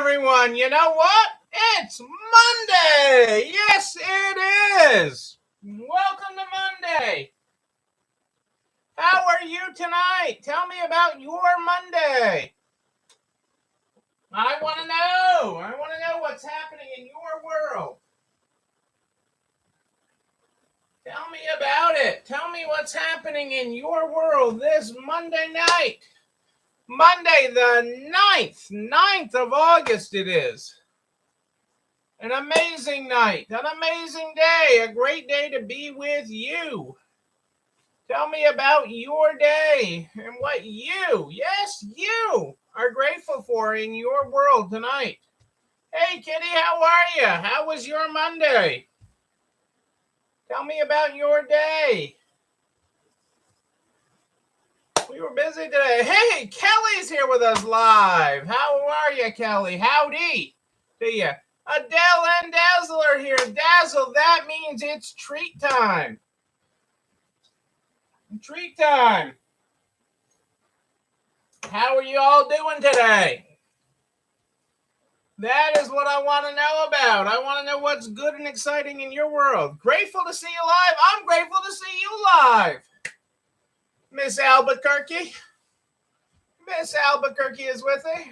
everyone. You know what? It's Monday. Yes, it is. Welcome to Monday. How are you tonight? Tell me about your Monday. I want to know. I want to know what's happening in your world. Tell me about it. Tell me what's happening in your world this Monday night. Monday the 9th of August it is. An amazing night, an amazing day, a great day to be with you. Tell me about your day and what you, yes, you, are grateful for in your world tonight. Hey, Kitty, how are you? How was your Monday? Tell me about your day. We were busy today. Hey, Kelly's here with us live. How are you, Kelly? Howdy to you. Adele and Dazzle are here. Dazzle, that means it's treat time. Treat time. How are you all doing today? That is what I want to know about. I want to know what's good and exciting in your world. Grateful to see you live. I'm grateful to see you live. Miss Albuquerque. Miss Albuquerque is with me.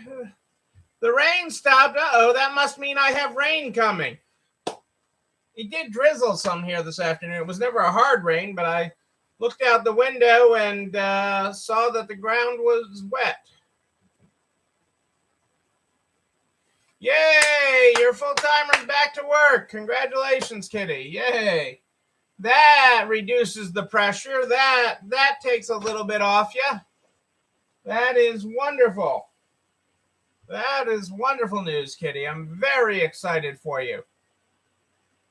The rain stopped. Uh-oh, that must mean I have rain coming. It did drizzle some here this afternoon. It was never a hard rain, but I looked out the window and saw that the ground was wet. Yay, your full-timer's back to work. Congratulations, Kitty. Yay. That reduces the pressure. That takes a little bit off you. That is wonderful. That is wonderful news, Kitty. I'm very excited for you.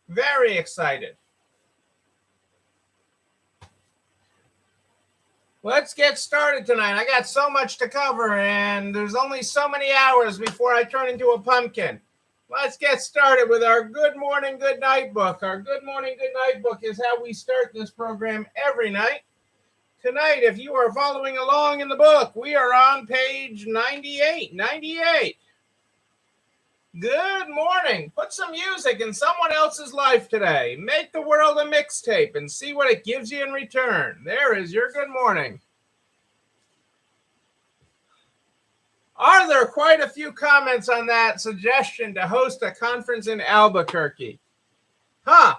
Very excited. Let's get started tonight. I got so much to cover, and there's only so many hours before I turn into a pumpkin. Let's get started with our Good Morning, Good Night book. Our Good Morning, Good Night book is how we start this program every night. Tonight, if you are following along in the book, we are on page 98. 98. Good morning. Put some music in someone else's life today. Make the world a mixtape and see what it gives you in return. There is your good morning. Are there quite a few comments on that suggestion to host a conference in Albuquerque? Huh.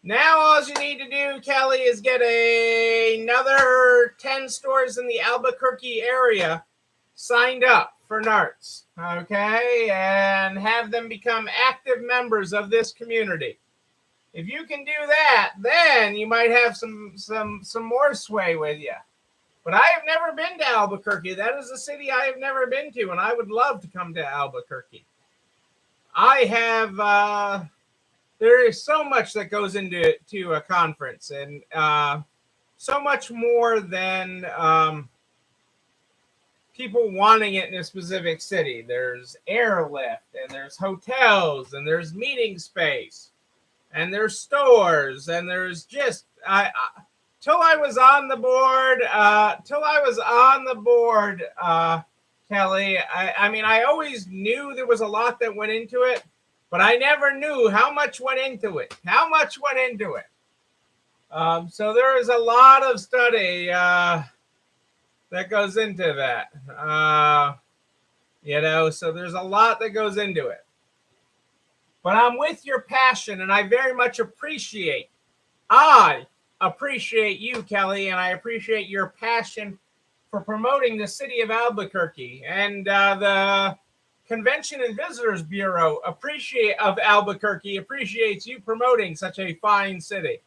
Now all you need to do, Kelly, is get another 10 stores in the Albuquerque area signed up for NARTS, okay? And have them become active members of this community. If you can do that, then you might have some more sway with you. But I have never been to Albuquerque. That is a city I have never been to, and I would love to come to Albuquerque. I have... there is so much that goes into a conference, and so much more than people wanting it in a specific city. There's airlift, and there's hotels, and there's meeting space, and there's stores, and there's just till I was on the board, Kelly. I mean, I always knew there was a lot that went into it. But I never knew how much went into it. So there is a lot of study that goes into that. So there's a lot that goes into it. But I'm with your passion, and I very much appreciate. I appreciate you, Kelly, and I appreciate your passion for promoting the city of Albuquerque and the Convention and Visitors Bureau of Albuquerque appreciates you promoting such a fine city.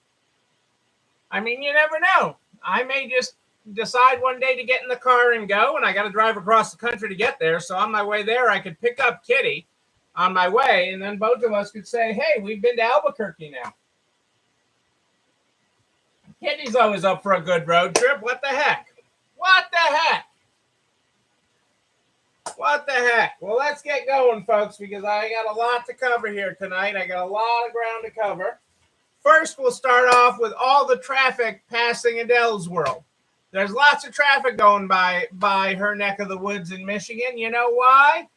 I mean, you never know. I may just decide one day to get in the car and go, and I got to drive across the country to get there. So on my way there, I could pick up Kitty on my way, and then both of us could say, hey, we've been to Albuquerque now. Kitty's always up for a good road trip. What the heck? What the heck? Well, let's get going, folks, because I got a lot to cover here tonight. I got a lot of ground to cover. First, we'll start off with all the traffic passing Adele's world. There's lots of traffic going by her neck of the woods in Michigan. You know why?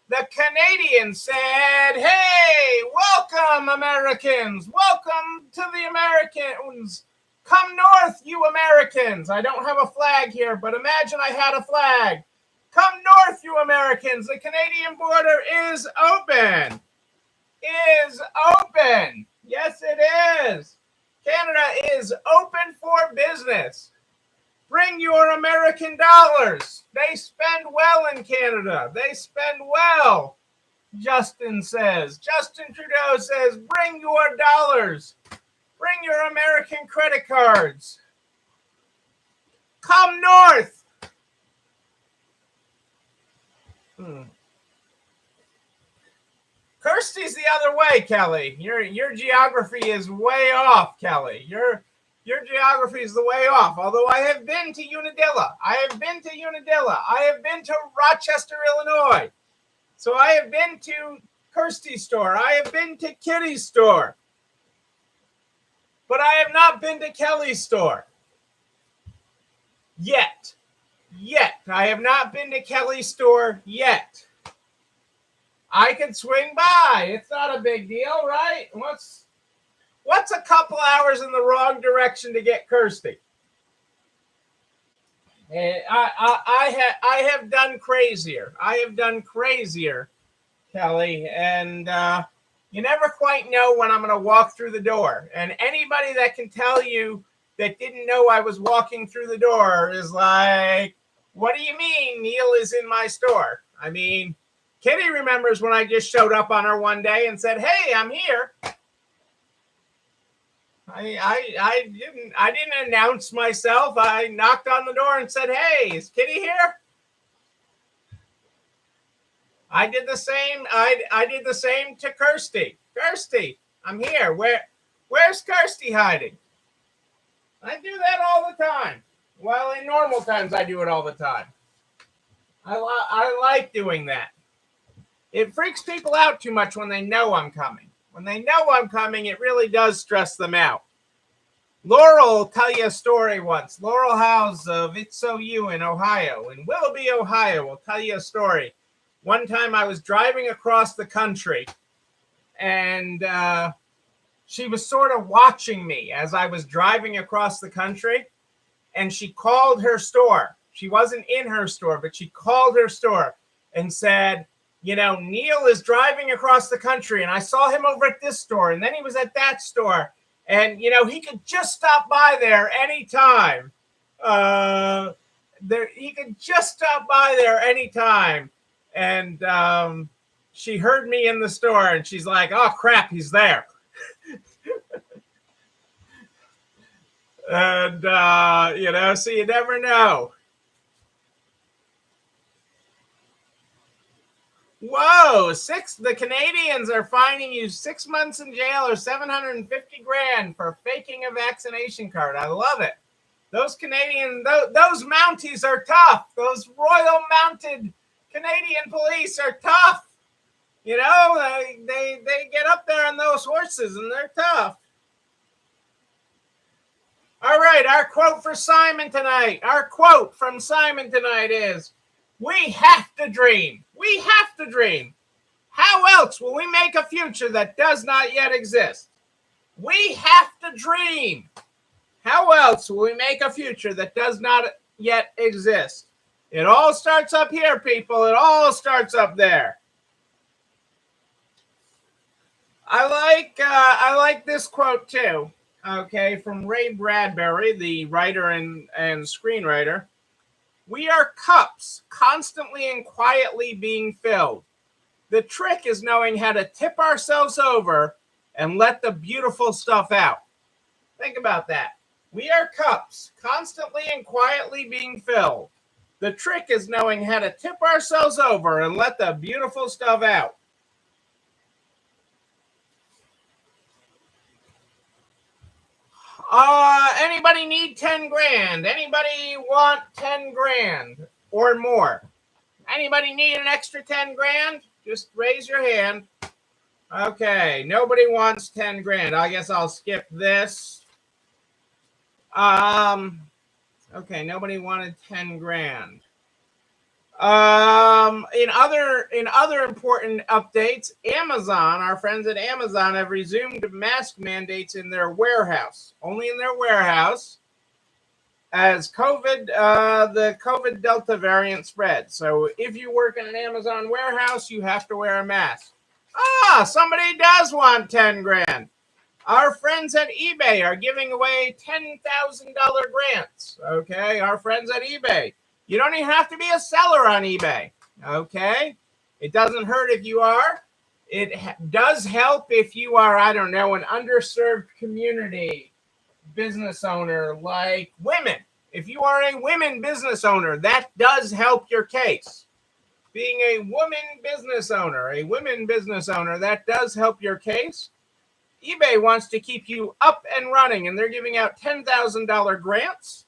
The Canadians said, hey, welcome, Americans. Welcome to the Americans. Come north, you Americans. I don't have a flag here, but imagine I had a flag. Come north, you Americans. The Canadian border is open. Is open. Yes, it is. Canada is open for business. Bring your American dollars. They spend well in Canada. They spend well, Justin says. Justin Trudeau says, bring your dollars. Bring your American credit cards. Come north. Kirsty's the other way, Kelly. Your geography is way off, Kelly. Your geography is the way off. Although I have been to Unadilla. I have been to Rochester, Illinois. So I have been to Kirsty's store. I have been to Kitty's store. But I have not been to Kelly's store. Yet. I have not been to Kelly's store yet. I can swing by. It's not a big deal, right? What's a couple hours in the wrong direction to get Kirsty? I have done crazier. Kelly, and you never quite know when I'm going to walk through the door. And anybody that can tell you that didn't know I was walking through the door is like, what do you mean Neil is in my store? I mean, Kitty remembers when I just showed up on her one day and said, hey, I'm here. I didn't announce myself. I knocked on the door and said, hey, is Kitty here? I did the same. I did the same to Kirsty. Kirsty, I'm here. Where's Kirsty hiding? I do that all the time. Well, in normal times, I do it all the time. I like doing that. It freaks people out too much when they know I'm coming. When they know I'm coming, it really does stress them out. Laurel will tell you a story once. Laurel House of It's So You in Ohio, in Willoughby, Ohio, will tell you a story. One time I was driving across the country, and she was sort of watching me as I was driving across the country, and she called her store. She wasn't in her store, but she called her store and said, you know, Neil is driving across the country, and I saw him over at this store, and then he was at that store, and, you know, he could just stop by there anytime. He could just stop by there anytime. And she heard me in the store, and she's like, oh, crap, he's there. And, you know, so you never know. Whoa, the Canadians are fining you 6 months in jail or $750,000 for faking a vaccination card. I love it. Those Canadian, those Mounties are tough. Those Royal Mounted Canadian police are tough. You know, they get up there on those horses and they're tough. All right, our quote for Simon tonight. Our quote from Simon tonight is, we have to dream. We have to dream. How else will we make a future that does not yet exist? We have to dream. How else will we make a future that does not yet exist? It all starts up here, people. It all starts up there. I like this quote too. Okay, from Ray Bradbury, the writer and screenwriter. We are cups, constantly and quietly being filled. The trick is knowing how to tip ourselves over and let the beautiful stuff out. Think about that. We are cups, constantly and quietly being filled. The trick is knowing how to tip ourselves over and let the beautiful stuff out. Anybody need 10 grand? Anybody want 10 grand or more? Anybody need an extra 10 grand? Just raise your hand. Okay, nobody wants 10 grand. I guess I'll skip this. Okay, nobody wanted 10 grand. In other important updates, Amazon, our friends at Amazon, have resumed mask mandates in their warehouse, only in their warehouse, as the COVID Delta variant spread. So if you work in an Amazon warehouse, you have to wear a mask. Somebody does want 10 grand. Our friends at eBay are giving away $10,000 grants. Okay, our friends at eBay. You don't even have to be a seller on eBay. Okay, it doesn't hurt if you are. It does help if you are, I don't know, an underserved community business owner like women. If you are a women business owner, that does help your case. Being a women business owner, that does help your case. eBay wants to keep you up and running, and they're giving out $10,000 grants.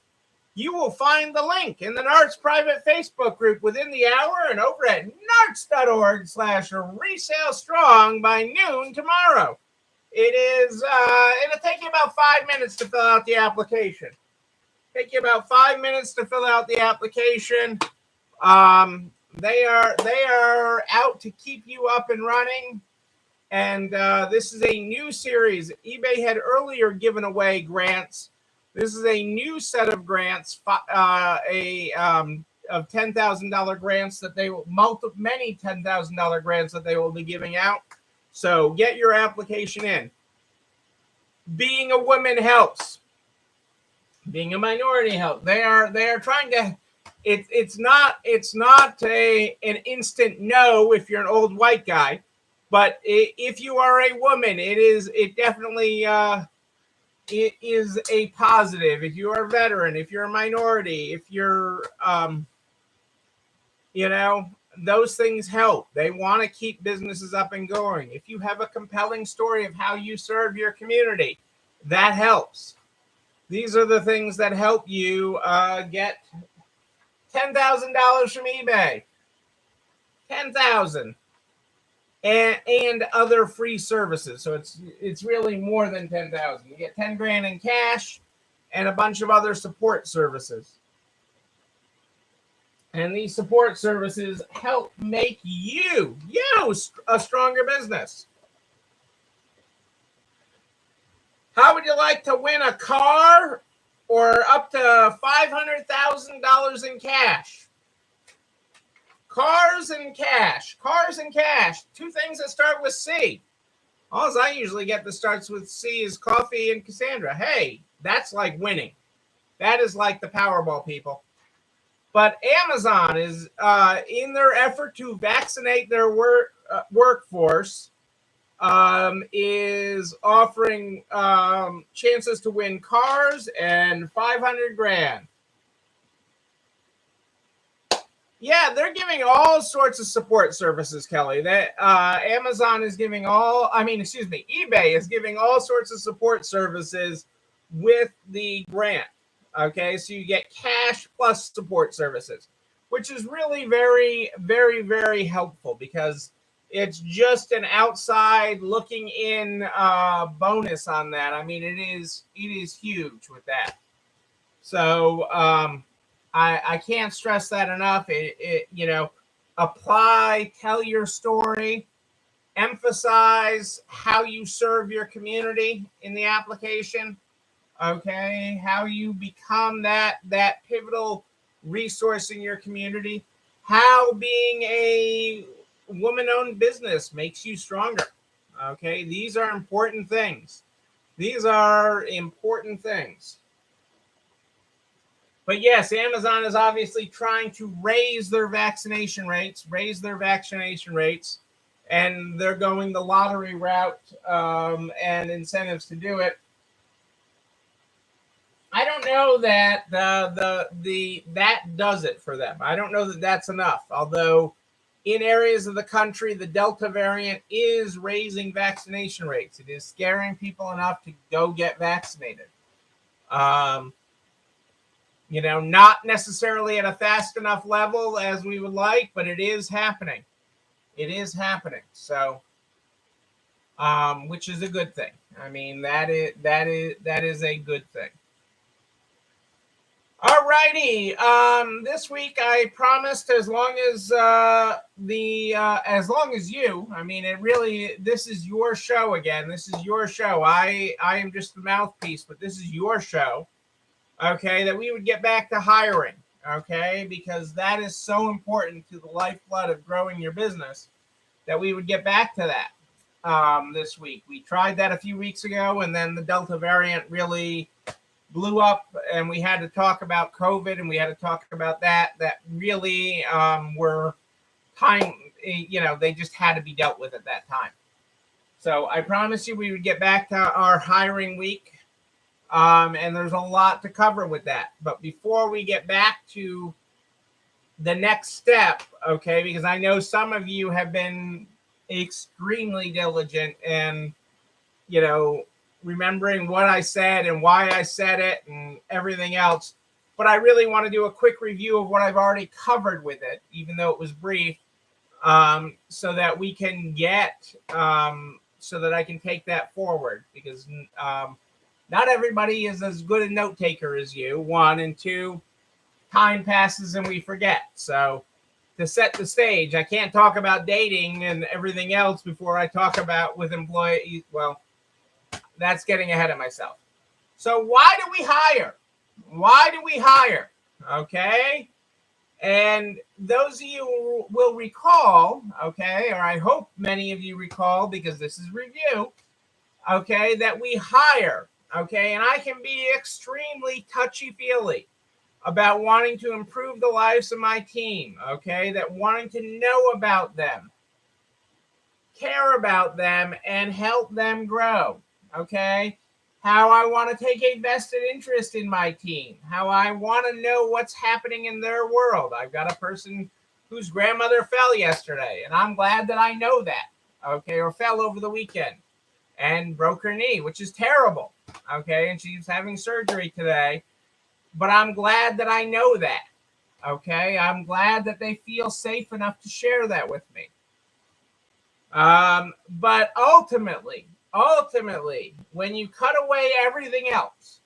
You will find the link in the NARTS private Facebook group within the hour and over at narts.org/resale strong by noon tomorrow. It'll take you about 5 minutes to fill out the application. They are out to keep you up and running. And this is a new series. eBay had earlier given away grants. This is a new set of grants, of $10,000 grants that they will many $10,000 grants that they will be giving out. So get your application in. Being a woman helps. Being a minority helps. They are trying to. It's not an instant no if you're an old white guy. But if you are a woman, it definitely it is a positive. If you are a veteran, if you're a minority, if you're, those things help. They want to keep businesses up and going. If you have a compelling story of how you serve your community, that helps. These are the things that help you get $10,000 from eBay. $10,000. And other free services. So it's really more than 10,000. You get 10 grand in cash and a bunch of other support services. And these support services help make you a stronger business. How would you like to win a car or up to $500,000 in cash? Cars and cash. Two things that start with C. All I usually get that starts with C is coffee and Cassandra. Hey, that's like winning. That is like the Powerball, people. But Amazon is, in their effort to vaccinate their workforce, is offering chances to win cars and 500 grand. Yeah, they're giving all sorts of support services, Kelly. That eBay is giving all sorts of support services with the grant. Okay, so you get cash plus support services, which is really very, very, very helpful because it's just an outside looking in bonus on that. I mean, it is huge with that. So I can't stress that enough. Apply, tell your story, emphasize how you serve your community in the application. Okay, how you become that pivotal resource in your community. How being a woman-owned business makes you stronger. Okay, these are important things. But yes, Amazon is obviously trying to raise their vaccination rates, and they're going the lottery route and incentives to do it. I don't know that that does it for them. I don't know that that's enough. Although in areas of the country, the Delta variant is raising vaccination rates. It is scaring people enough to go get vaccinated. Not necessarily at a fast enough level as we would like, but it is happening. So, which is a good thing. I mean, that is a good thing. All righty. This week I promised as long as as long as you. I mean, this is your show again. This is your show. I am just the mouthpiece, but this is your show. Okay, that we would get back to hiring. Okay, because that is so important to the lifeblood of growing your business. That we would get back to that this week. We tried that a few weeks ago, and then the Delta variant really blew up, and we had to talk about COVID, and we had to talk about that really were time, they just had to be dealt with at that time. So I promised you we would get back to our hiring week, and there's a lot to cover with that. But before we get back to the next step, okay, because I know some of you have been extremely diligent and, remembering what I said and why I said it and everything else. But I really want to do a quick review of what I've already covered with it, even though it was brief, so that we can so that I can take that forward, because not everybody is as good a note taker as you, one, and two, time passes and we forget. So to set the stage, I can't talk about dating and everything else before I talk about with employees. Well, that's getting ahead of myself. So why do we hire? Why do we hire? Okay. And those of you will recall, okay, or I hope many of you recall, because this is review, okay, that we hire, okay, and I can be extremely touchy-feely about wanting to improve the lives of my team, okay, that wanting to know about them, care about them, and help them grow. Okay, how I want to take a vested interest in my team, how I want to know what's happening in their world. I've got a person whose grandmother fell yesterday, and I'm glad that I know that, okay, or fell over the weekend and broke her knee, which is terrible, okay, and she's having surgery today, but I'm glad that I know that, okay. I'm glad that they feel safe enough to share that with me. But ultimately, when you cut away everything else,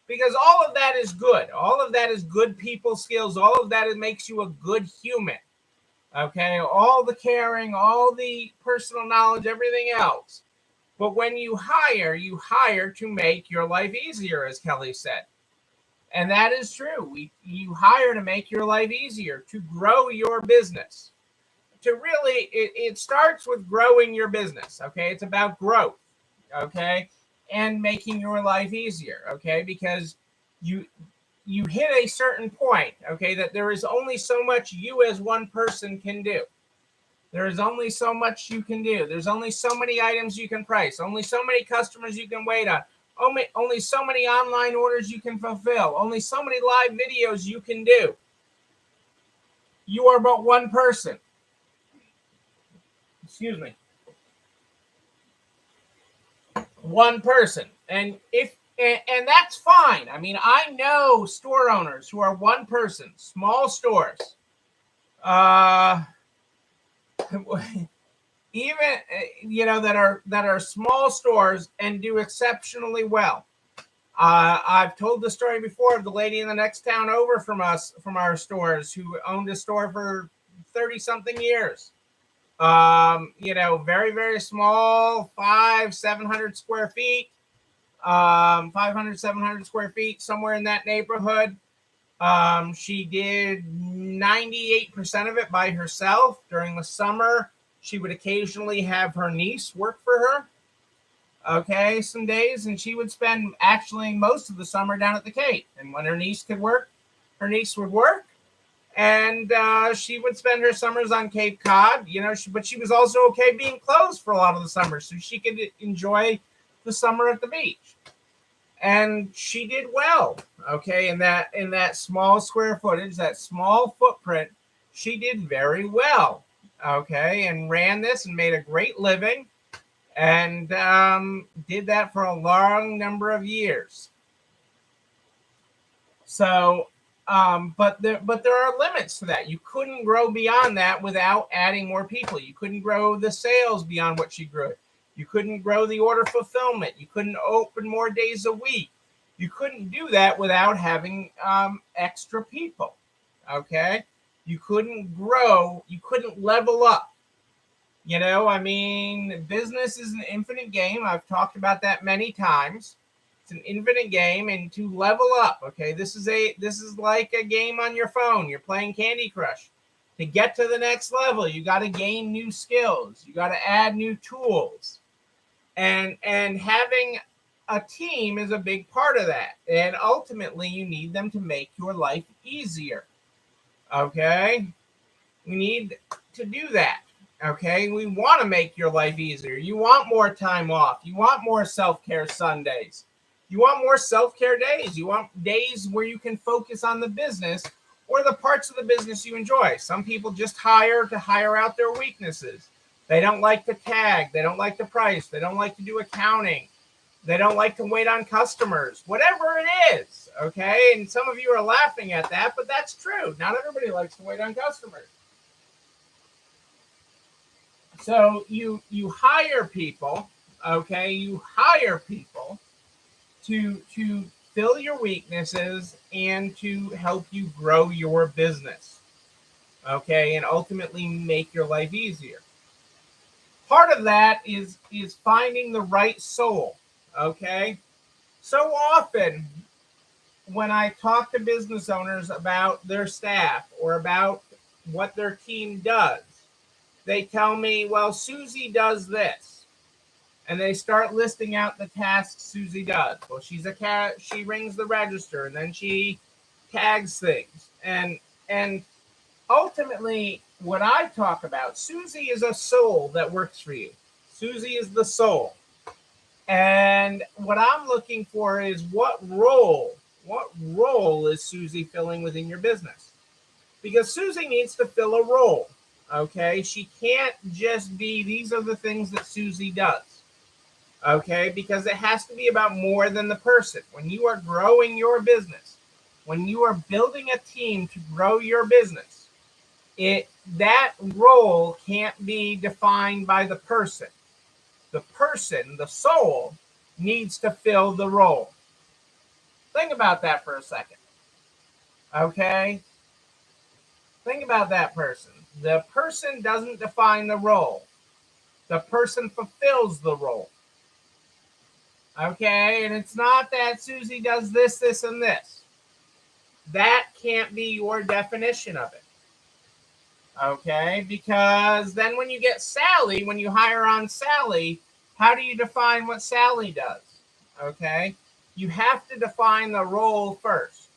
because all of that is good, all of that is good people skills, all of that makes you a good human, okay, all the caring, all the personal knowledge, everything else. But when you hire to make your life easier, as Kelly said, and that is true. You hire to make your life easier, to grow your business, to really, it starts with growing your business, okay. It's about growth, okay, and making your life easier, okay, because you hit a certain point, okay, that there is only so much you as one person can do. There is only so much you can do. There's only so many items you can price, only so many customers you can wait on, only so many online orders you can fulfill, only so many live videos you can do. You are but one person. Excuse me. One person. And that's fine. I mean, I know store owners who are one person, small stores. Even that are small stores and do exceptionally well. I've told the story before of the lady in the next town over from us, from our stores, who owned a store for 30-something years. Very, very small, 700 square feet, 500, 700 square feet, somewhere in that neighborhood. She did 98% of it by herself. During the summer, she would occasionally have her niece work for her. Okay, some days, and she would spend actually most of the summer down at the Cape. And when her niece could work, her niece would work. And she would spend her summers on Cape Cod, but she was also okay being closed for a lot of the summer, so she could enjoy the summer at the beach. And she did well, okay, in that small square footage, that small footprint, she did very well, okay, and ran this and made a great living, and did that for a long number of years. So, but there are limits to that. You couldn't grow beyond that without adding more people. You couldn't grow the sales beyond what she grew. You couldn't grow the order fulfillment. You couldn't open more days a week. You couldn't do that without having extra people. Okay. You couldn't grow. You couldn't level up. I mean, business is an infinite game. I've talked about that many times. It's an infinite game, and to level up, okay, this is like a game on your phone. You're playing Candy Crush. To get to the next level, you got to gain new skills. You got to add new tools, and having a team is a big part of that. And ultimately, you need them to make your life easier. Okay, we need to do that. Okay, we want to make your life easier. You want more time off. You want more self-care Sundays. You want more self-care days. You want days where you can focus on the business or the parts of the business you enjoy. Some people just hire out their weaknesses. They don't like to tag. They don't like the price. They don't like to do accounting. They don't like to wait on customers, whatever it is. Okay, and some of you are laughing at that, but that's true. Not everybody likes to wait on customers. So you hire people, okay? You hire people to fill your weaknesses and to help you grow your business, okay? And ultimately make your life easier. Part of that is finding the right soul, okay? So often when I talk to business owners about their staff or about what their team does, they tell me, well, Susie does this. And they start listing out the tasks Susie does. Well, she's a cat. She rings the register and then she tags things. And ultimately, what I talk about, Susie is a soul that works for you. Susie is the soul. And what I'm looking for is what role is Susie filling within your business? Because Susie needs to fill a role. Okay, she can't just be, these are the things that Susie does. Okay, because it has to be about more than the person. When you are growing your business, when you are building a team to grow your business, that role can't be defined by the person. The person, the soul, needs to fill the role. Think about that for a second. Okay? Think about that person. The person doesn't define the role. The person fulfills the role. Okay? And it's not that Susie does this, this, and this. That can't be your definition of it. Okay? Because then when you get Sally, when you hire on Sally, how do you define what Sally does? Okay? You have to define the role first.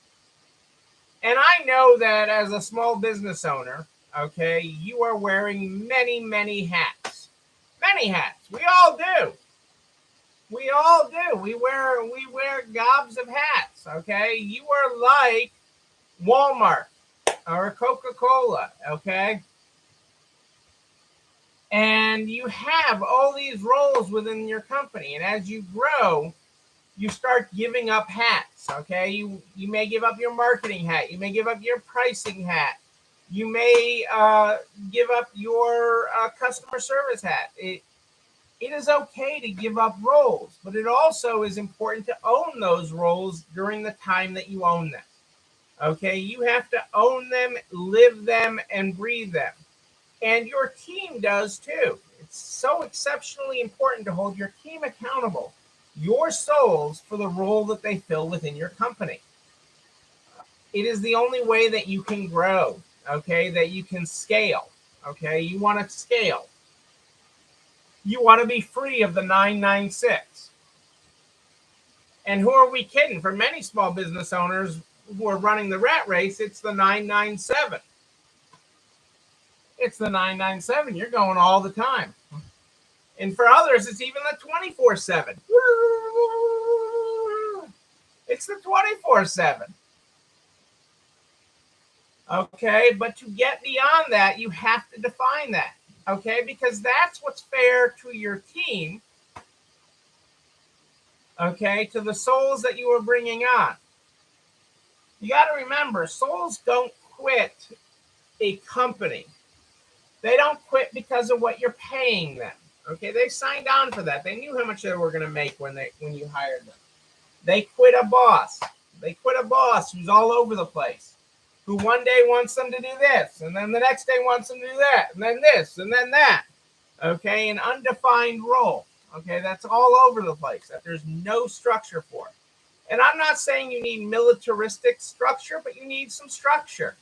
And I know that as a small business owner, okay, you are wearing many, many hats. Many hats. We all do. We all do. We wear gobs of hats, okay? You are like Walmart or Coca-Cola, okay? And you have all these roles within your company. And as you grow, you start giving up hats, okay? You may give up your marketing hat. You may give up your pricing hat. You may give up your customer service hat. It is okay to give up roles, but it also is important to own those roles during the time that you own them, okay? You have to own them, live them, and breathe them. And your team does too. It's so exceptionally important to hold your team accountable, your souls, for the role that they fill within your company. It is the only way that you can grow, okay, that you can scale, okay? You want to scale. You want to be free of the 996. And who are we kidding? For many small business owners who are running the rat race, it's the 997. It's the 997. You're going all the time. And for others, it's even the 24/7. It's the 24/7. Okay, but to get beyond that, you have to define that. Okay, because that's what's fair to your team. Okay, to the souls that you are bringing on. You got to remember, souls don't quit a company. They don't quit because of what you're paying them. Okay, they signed on for that. They knew how much they were going to make when you hired them. They quit a boss. They quit a boss who's all over the place, who one day wants them to do this, and then the next day wants them to do that, and then this, and then that. Okay, an undefined role. Okay, that's all over the place, that there's no structure for. And I'm not saying you need militaristic structure, but you need some structure.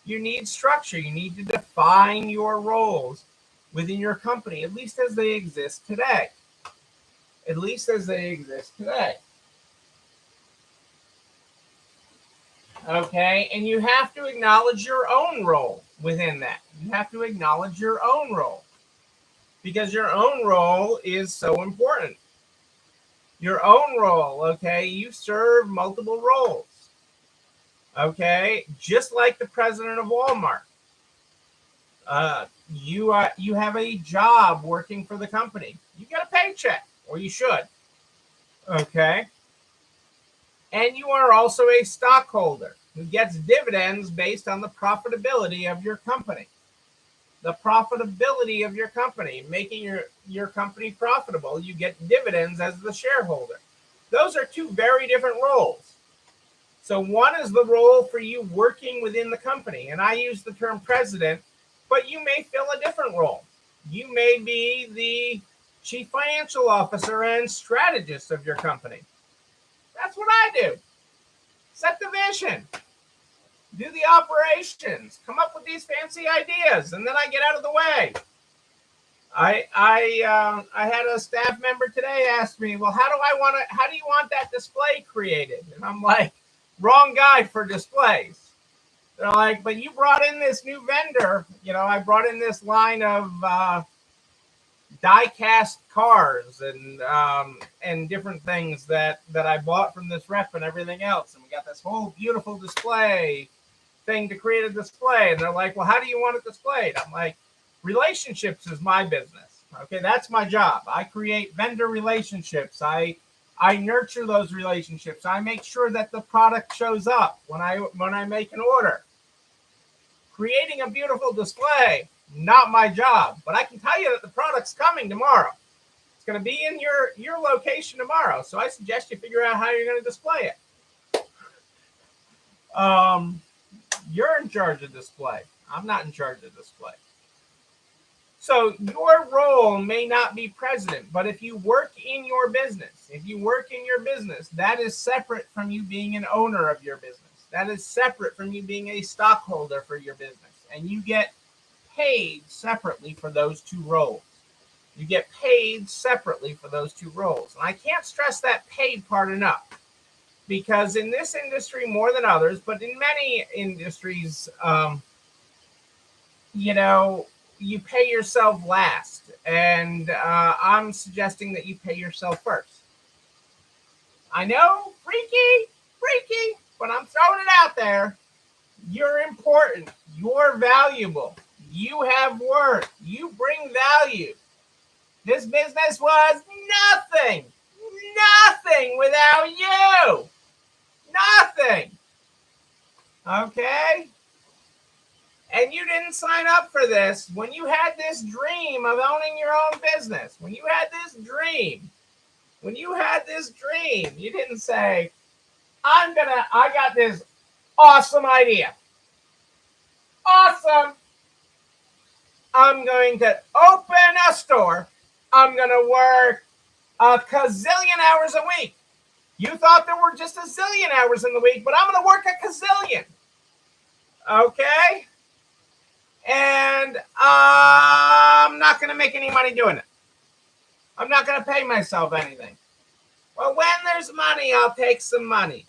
You need structure. You need to define your roles within your company, at least as they exist today. At least as they exist today. Okay, and you have to acknowledge your own role within that. You have to acknowledge your own role, because your own role is so important. Your own role, okay, you serve multiple roles. Okay, just like the president of Walmart. You have a job working for the company. You get a paycheck, or you should. Okay. And you are also a stockholder who gets dividends based on the profitability of your company. The profitability of your company, making your company profitable, you get dividends as the shareholder. Those are two very different roles. So one is the role for you working within the company, and I use the term president, but you may fill a different role. You may be the chief financial officer and strategist of your company. That's what I do. Set the vision, do the operations, come up with these fancy ideas, and then I get out of the way. I had a staff member today ask me, well, how do you want that display created? And I'm like, wrong guy for displays. They're like, but you brought in this new vendor. I brought in this line of die-cast cars and different things that I bought from this rep and everything else. And we got this whole beautiful display thing to create a display. And they're like, well, how do you want it displayed? I'm like, relationships is my business. Okay, that's my job. I create vendor relationships. I nurture those relationships. I make sure that the product shows up when I make an order. Creating a beautiful display, not my job, but I can tell you that the product's coming tomorrow. It's going to be in your location tomorrow. So I suggest you figure out how you're going to display it. You're in charge of display. I'm not in charge of display. So your role may not be president, but if you work in your business, that is separate from you being an owner of your business. That is separate from you being a stockholder for your business. And you get paid separately for those two roles. You get paid separately for those two roles. And I can't stress that paid part enough, because in this industry more than others, but in many industries, you pay yourself last. And I'm suggesting that you pay yourself first. I know, freaky, but I'm throwing it out there. You're important. You're valuable. You have worth. You bring value. This business was nothing without you. Nothing. Okay? And you didn't sign up for this when you had this dream of owning your own business. When you had this dream, you didn't say, I got this awesome idea. Awesome. I'm going to open a store. I'm going to work a gazillion hours a week. You thought there were just a zillion hours in the week, but I'm going to work a gazillion. Okay? And I'm not going to make any money doing it. I'm not going to pay myself anything. Well, when there's money, I'll take some money.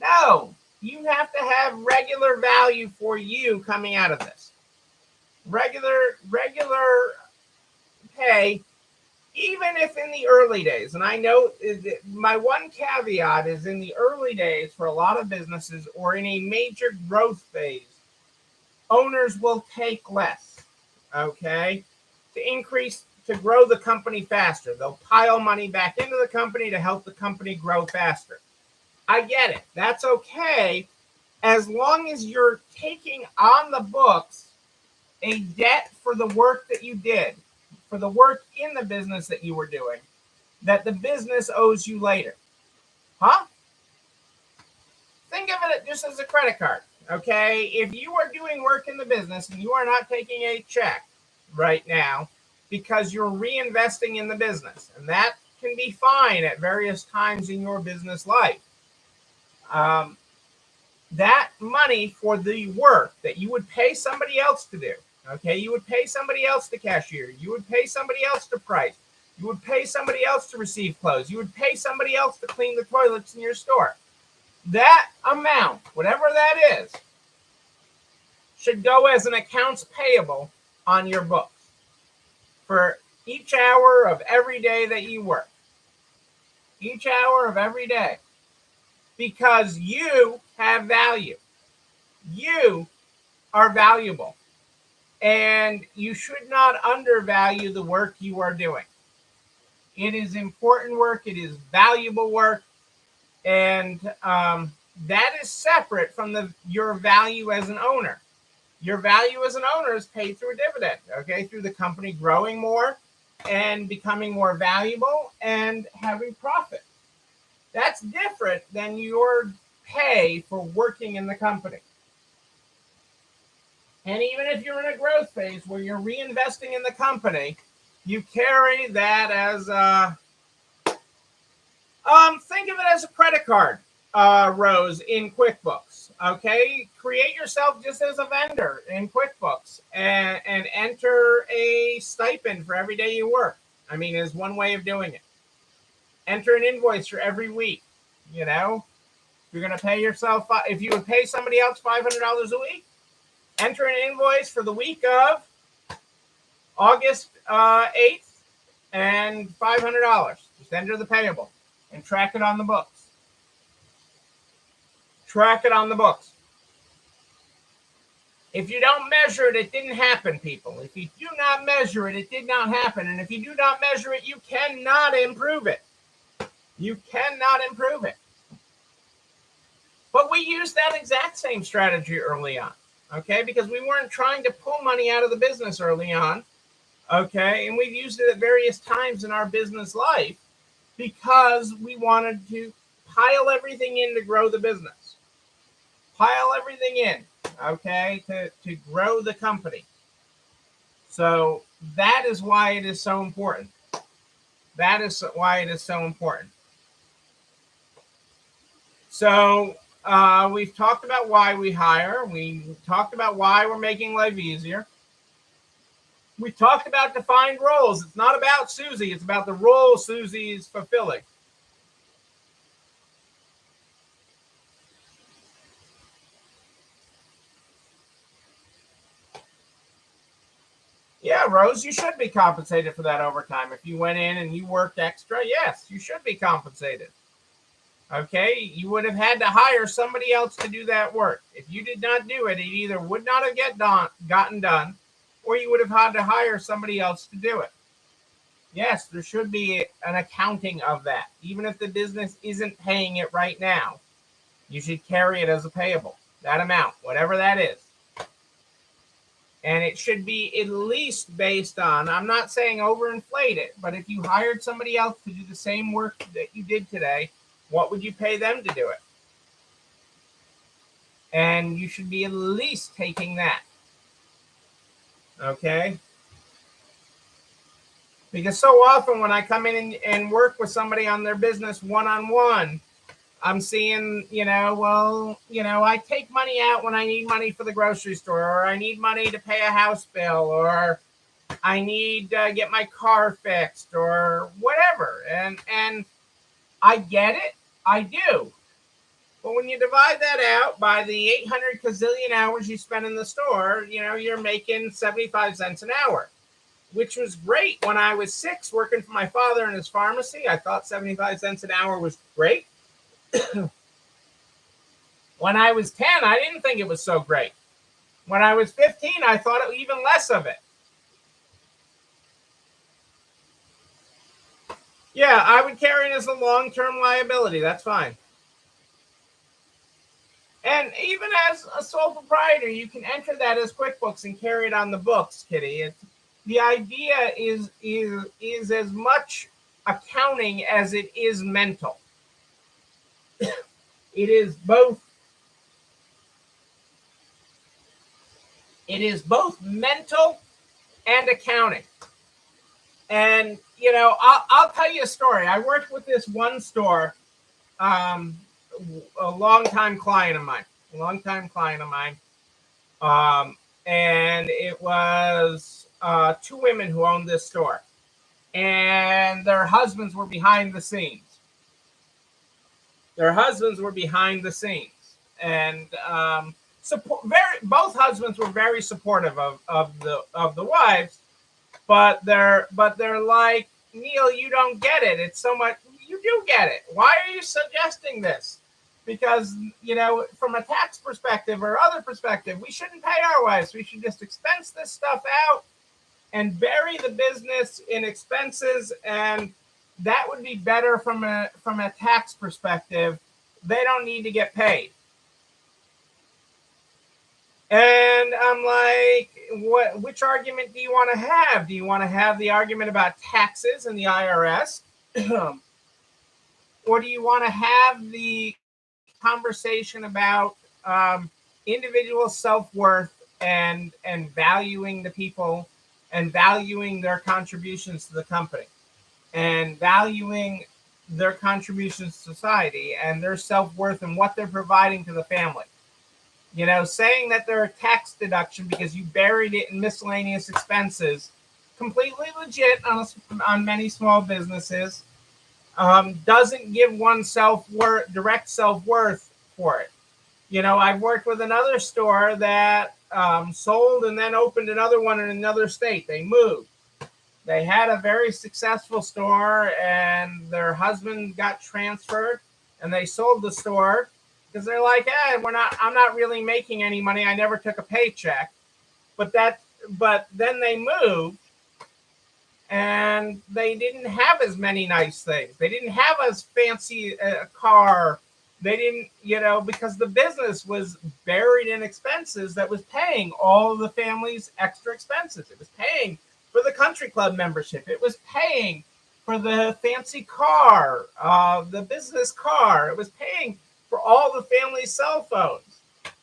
No, you have to have regular value for you coming out of this. Regular pay, even if in the early days. And I know my one caveat is in the early days for a lot of businesses or in a major growth phase, owners will take less, okay, to grow the company faster. They'll pile money back into the company to help the company grow faster. I get it. That's okay, as long as you're taking on the books a debt for the work that you did, for the work in the business that you were doing, that the business owes you later. Huh? Think of it just as a credit card. Okay, if you are doing work in the business and you are not taking a check right now because you're reinvesting in the business, and that can be fine at various times in your business life. Um, that money for the work that you would pay somebody else to do, okay, you would pay somebody else to cashier, you would pay somebody else to price, you would pay somebody else to receive clothes, you would pay somebody else to clean the toilets in your store. That amount, whatever that is, should go as an accounts payable on your books for each hour of every day that you work. Each hour of every day. Because you have value. You are valuable. And you should not undervalue the work you are doing. It is important work. It is valuable work. And that is separate from your value as an owner. Your value as an owner is paid through a dividend, okay, through the company growing more and becoming more valuable and having profit. That's different than your pay for working in the company. And even if you're in a growth phase where you're reinvesting in the company, you carry that as think of it as a credit card, Rose, in QuickBooks. Okay, create yourself just as a vendor in QuickBooks and enter a stipend for every day you work. I mean, is one way of doing it. Enter an invoice for every week. You know, you're going to pay yourself, if you would pay somebody else $500 a week, enter an invoice for the week of August 8th and $500. Just enter the payable and track it on the books. Track it on the books. If you don't measure it, it didn't happen, people. If you do not measure it, it did not happen. And if you do not measure it, you cannot improve it. You cannot improve it. But we used that exact same strategy early on, okay? Because we weren't trying to pull money out of the business early on, okay? And we've used it at various times in our business life because we wanted to pile everything in to grow the business. Pile everything in, okay, to grow the company. So that is why it is so important. That is why it is so important. So we've talked about why we hire. We talked about why we're making life easier. We talked about defined roles. It's not about Susie. It's about the role Susie is fulfilling. Yeah, Rose, you should be compensated for that overtime. If you went in and you worked extra, yes, you should be compensated. Okay, you would have had to hire somebody else to do that work. If you did not do it, it either would not have gotten done, or you would have had to hire somebody else to do it. Yes, there should be an accounting of that. Even if the business isn't paying it right now, you should carry it as a payable, that amount, whatever that is. And it should be at least based on, I'm not saying overinflate it, but if you hired somebody else to do the same work that you did today, what would you pay them to do it? And you should be at least taking that. Okay? Because so often when I come in and work with somebody on their business one-on-one, I'm seeing, I take money out when I need money for the grocery store, or I need money to pay a house bill, or I need to get my car fixed, or whatever. And I get it. I do. But when you divide that out by the 800 gazillion hours you spend in the store, you're making 75 cents an hour, which was great when I was 6 working for my father in his pharmacy. I thought 75 cents an hour was great. When I was 10, I didn't think it was so great. When I was 15, I thought even less of it. Yeah, I would carry it as a long-term liability. That's fine. And even as a sole proprietor, you can enter that as QuickBooks and carry it on the books, Kitty. The idea is as much accounting as it is mental. It is both. It is both mental and accounting. And I'll tell you a story. I worked with this one store, um, a longtime client of mine, a longtime client of mine, um, and it was two women who owned this store, and their husbands were behind the scenes. Their husbands were behind the scenes, and both husbands were very supportive of the wives, but they're like, Neil, you don't get it. It's so much. You do get it. Why are you suggesting this? Because from a tax perspective or other perspective, we shouldn't pay our wives. We should just expense this stuff out and bury the business in expenses, and that would be better from a tax perspective. They don't need to get paid. And I'm like, which argument do you want to have? Do you want to have the argument about taxes and the IRS? Or do you want to have the conversation about individual self-worth and valuing the people and valuing their contributions to the company and valuing their contributions to society and their self-worth and what they're providing to the family? Saying that they're a tax deduction because you buried it in miscellaneous expenses, completely legit on many small businesses, doesn't give oneself direct self-worth for it. I've worked with another store that sold and then opened another one in another state. They moved. They had a very successful store, and their husband got transferred, and they sold the store because they're like, I'm not really making any money. I never took a paycheck. But then they moved, and they didn't have as many nice things. They didn't have as fancy a car. They didn't, because the business was buried in expenses that was paying all of the family's extra expenses. It was paying for the country club membership. It was paying for the fancy car, the business car. It was paying for all the family's cell phones.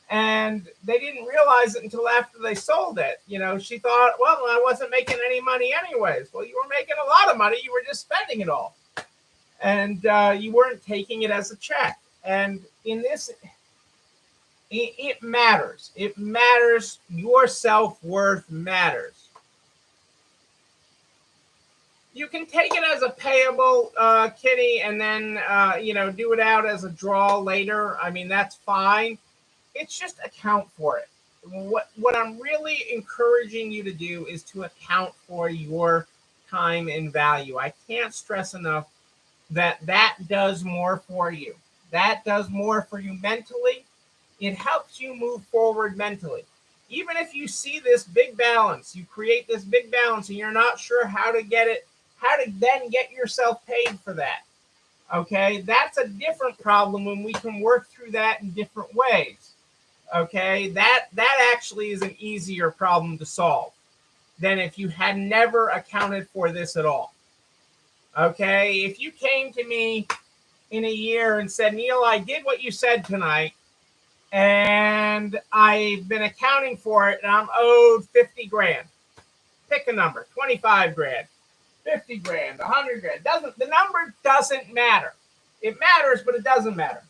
And they didn't realize it until after they sold it. She thought, well, I wasn't making any money anyways. Well, you were making a lot of money. You were just spending it all. And you weren't taking it as a check. And in this, it matters. It matters. Your self-worth matters. You can take it as a payable, Kitty, and then, do it out as a draw later. I mean, that's fine. It's just account for it. What I'm really encouraging you to do is to account for your time and value. I can't stress enough that does more for you. That does more for you mentally. It helps you move forward mentally. Even if you see this big balance, you create this big balance and you're not sure how to then get yourself paid for that. Okay, that's a different problem when we can work through that in different ways. Okay, that actually is an easier problem to solve than if you had never accounted for this at all. Okay, if you came to me in a year and said, Neil, I did what you said tonight, and I've been accounting for it, and I'm owed 50 grand. Pick a number, 25 grand, 50 grand, 100 grand. The number doesn't matter. It matters, but it doesn't matter.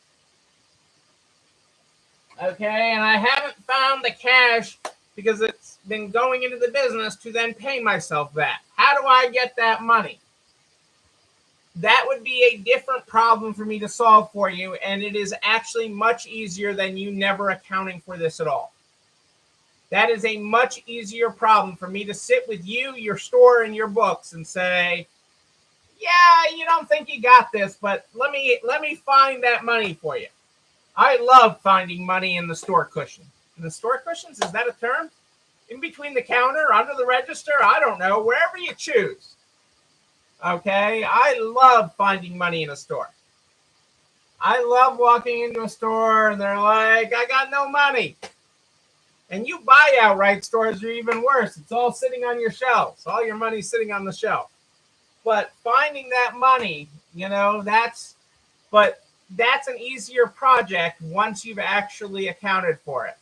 Okay, and I haven't found the cash because it's been going into the business to then pay myself that. How do I get that money? That would be a different problem for me to solve for you, and it is actually much easier than you never accounting for this at all. That is a much easier problem for me to sit with you, your store, and your books and say, yeah, you don't think you got this, but let me find that money for you. I love finding money in the store cushion. In the store cushions, is that a term? In between the counter, under the register, I don't know, wherever you choose. Okay, I love finding money in a store. I love walking into a store and they're like, I got no money. And you buy outright stores are even worse. It's all sitting on your shelves. All your money's sitting on the shelf. But finding that money, but that's an easier project once you've actually accounted for it.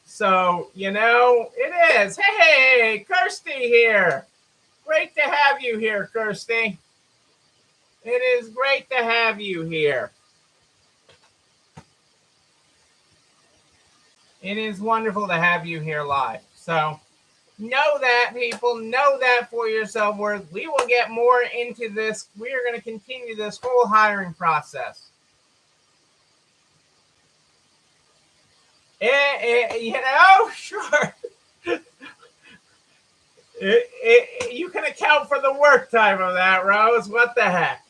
So, it is. Hey, Kirsty here. Great to have you here, Kirsty. It is great to have you here. It is wonderful to have you here live. So, know that, people. Know that for your self-worth. We will get more into this. We are going to continue this whole hiring process. Sure. You can account for the work time of that, Rose. What the heck?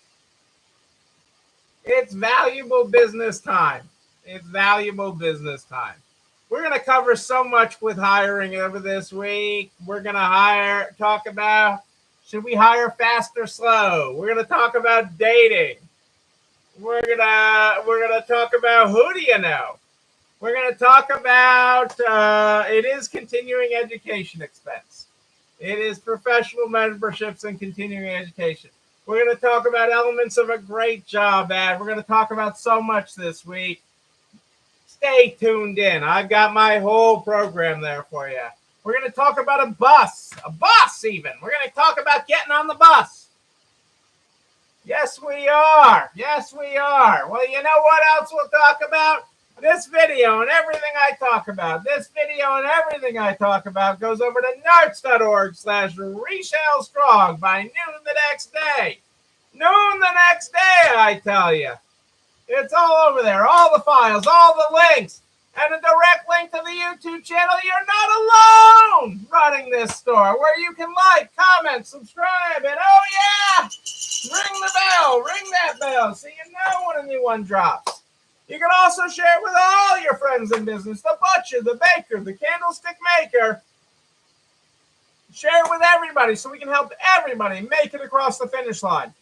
It's valuable business time. It's valuable business time. We're going to cover so much with hiring over this week. We're going to talk about, should we hire fast or slow? We're going to talk about dating. We're gonna talk about who do you know? We're gonna talk about it is continuing education expense. It is professional memberships and continuing education. We're gonna talk about elements of a great job ad. We're gonna talk about so much this week. Stay tuned in. I've got my whole program there for you. We're gonna talk about a bus even. We're gonna talk about getting on the bus. Yes, we are. Yes, we are. Well, you know what else we'll talk about? This video and everything I talk about. This video and everything I talk about goes over to narts.org/Reshell Strong by noon the next day. Noon the next day, I tell you. It's all over there. All the files, all the links, and a direct link to the YouTube channel. You're not alone running this store where you can like, comment, subscribe, and oh yeah, ring the bell, ring that bell so you know when a new one drops. You can also share it with all your friends in business, the butcher, the baker, the candlestick maker. Share it with everybody so we can help everybody make it across the finish line.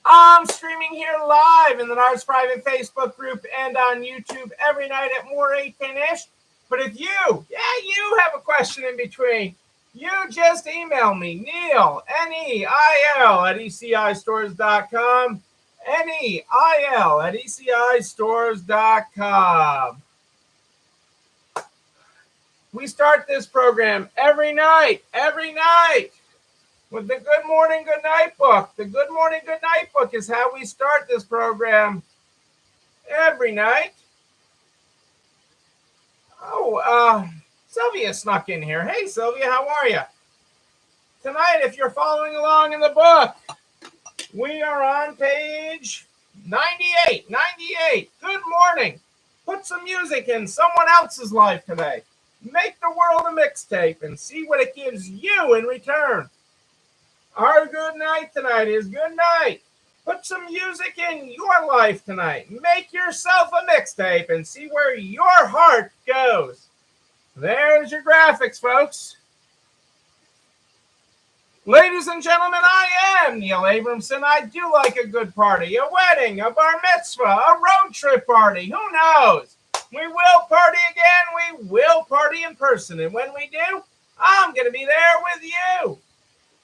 I'm streaming here live in the NARTS private Facebook group and on YouTube every night at more 8:10-ish. But if you have a question in between, you just email me, Neil, Neil, at ECIstores.com, Neil at ECIstores.com. We start this program every night, with the Good Morning, Good Night book. The Good Morning, Good Night book is how we start this program every night. Sylvia snuck in here. Hey, Sylvia, how are you? Tonight, if you're following along in the book, we are on page 98. Good morning. Put some music in someone else's life today. Make the world a mixtape and see what it gives you in return. Our good night tonight is good night. Put some music in your life tonight. Make yourself a mixtape and see where your heart goes. There's your graphics, folks. Ladies and gentlemen, I am Neil Abramson. I do like a good party, a wedding, a bar mitzvah, a road trip party. Who knows? We will party again. We will party in person. And when we do, I'm going to be there with you.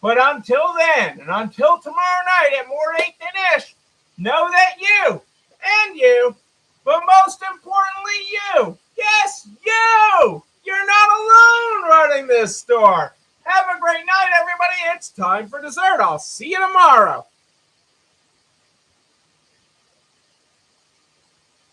But until then, and until tomorrow night at more 8:10-ish, know that you, but most importantly you, yes, you're not alone running this store. Have a great night, everybody. It's time for dessert. I'll see you tomorrow.